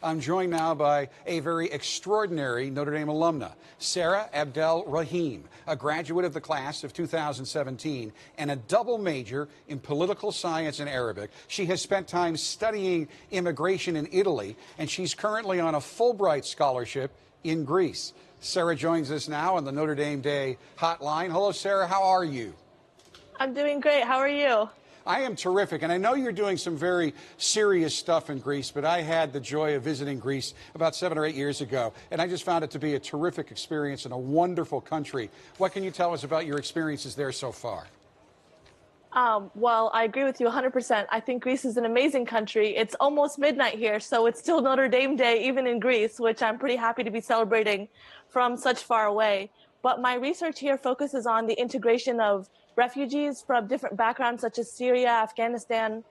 I'm joined now by a very extraordinary Notre Dame alumna, Sara Abdel-Rahim, a graduate of the class of 2017 and a double major in political science and Arabic. She has spent time studying immigration in Italy, and she's currently on a Fulbright scholarship in Greece. Sara joins us now on the Notre Dame Day hotline. Hello, Sara. How are you? I'm doing great. How are you? I am terrific, and I know you're doing some very serious stuff in Greece, but I had the joy of visiting Greece about 7 or 8 years ago, and I just found it to be a terrific experience and a wonderful country. What can you tell us about your experiences there so far? Well, I agree with you 100%. I think Greece is an amazing country. It's almost midnight here, so it's still Notre Dame Day, even in Greece, which I'm pretty happy to be celebrating from such far away. But my research here focuses on the integration of refugees from different backgrounds, such as Syria, Afghanistan,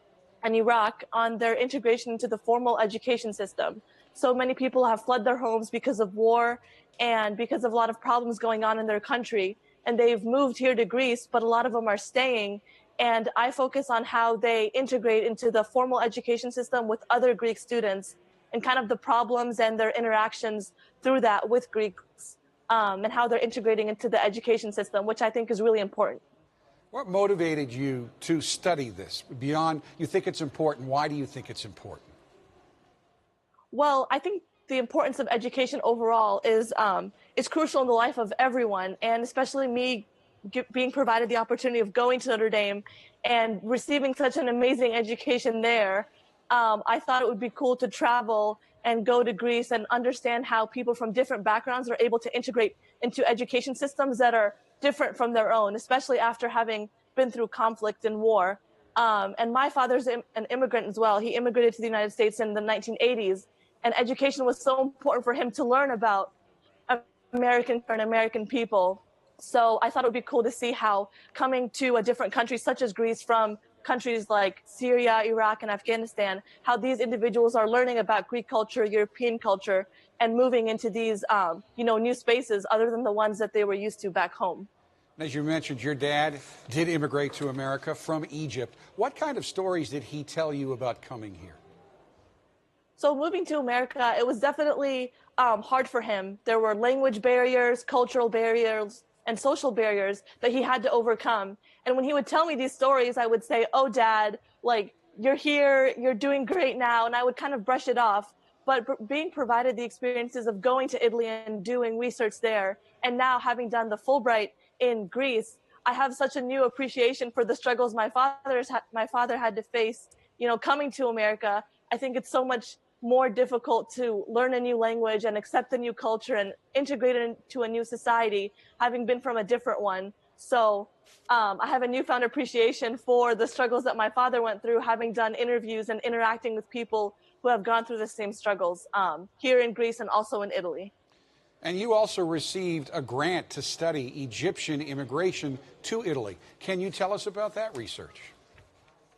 and Iraq, on their integration into the formal education system. So many people have fled their homes because of war and because of a lot of problems going on in their country. And they've moved here to Greece, but a lot of them are staying. And I focus on how they integrate into the formal education system with other Greek students and kind of the problems and their interactions through that with Greeks, and how they're integrating into the education system, which I think is really important. What motivated you to study this? Beyond, you think it's important, why do you think it's important? Well, I think the importance of education overall is crucial in the life of everyone, and especially me being provided the opportunity of going to Notre Dame and receiving such an amazing education there. I thought it would be cool to travel and go to Greece and understand how people from different backgrounds are able to integrate into education systems that are different from their own, especially after having been through conflict and war. And my father's an immigrant as well. He immigrated to the United States in the 1980s, and education was so important for him to learn about American people. So I thought it would be cool to see how coming to a different country such as Greece from countries like Syria, Iraq, and Afghanistan, how these individuals are learning about Greek culture, European culture, and moving into these new spaces other than the ones that they were used to back home. As you mentioned, your dad did immigrate to America from Egypt. What kind of stories did he tell you about coming here? So moving to America, it was definitely hard for him. There were language barriers, cultural barriers, and social barriers that he had to overcome. And when he would tell me these stories, I would say, "Oh, Dad, like, you're here, you're doing great now." And I would kind of brush it off. But being provided the experiences of going to Italy and doing research there, and now having done the Fulbright in Greece, I have such a new appreciation for the struggles my father had to face, coming to America. I think it's so much more difficult to learn a new language and accept a new culture and integrate it into a new society, having been from a different one. So I have a newfound appreciation for the struggles that my father went through, having done interviews and interacting with people who have gone through the same struggles here in Greece and also in Italy. And you also received a grant to study Egyptian immigration to Italy. Can you tell us about that research?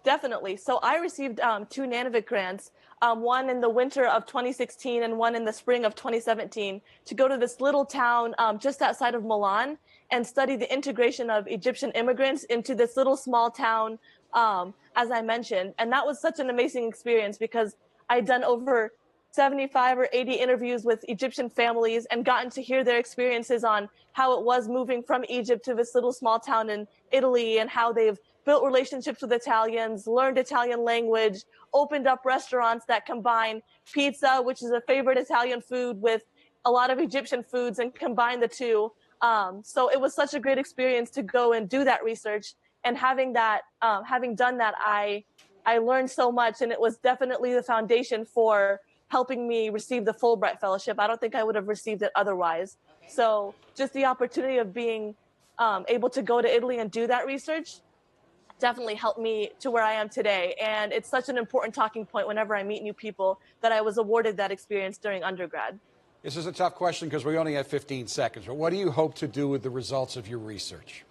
Definitely. So I received 2 Nanovic grants, one in the winter of 2016 and one in the spring of 2017, to go to this little town just outside of Milan and study the integration of Egyptian immigrants into this little small town, as I mentioned. And that was such an amazing experience because I'd done over 75 or 80 interviews with Egyptian families and gotten to hear their experiences on how it was moving from Egypt to this little small town in Italy, and how they've built relationships with Italians, learned Italian language, opened up restaurants that combine pizza, which is a favorite Italian food, with a lot of Egyptian foods and combine the two. So it was such a great experience to go and do that research. And having done that, I learned so much, and it was definitely the foundation for helping me receive the Fulbright Fellowship. I don't think I would have received it otherwise. So just the opportunity of being able to go to Italy and do that research definitely helped me to where I am today. And it's such an important talking point whenever I meet new people that I was awarded that experience during undergrad. This is a tough question because we only have 15 seconds, but what do you hope to do with the results of your research?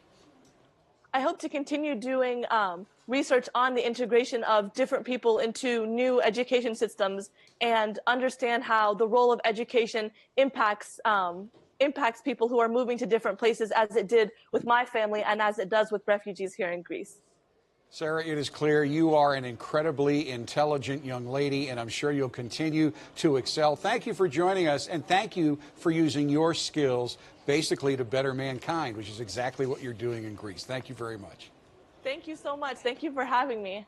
I hope to continue doing research on the integration of different people into new education systems and understand how the role of education impacts people who are moving to different places, as it did with my family and as it does with refugees here in Greece. Sara, it is clear you are an incredibly intelligent young lady, and I'm sure you'll continue to excel. Thank you for joining us, and thank you for using your skills basically to better mankind, which is exactly what you're doing in Greece. Thank you very much. Thank you so much. Thank you for having me.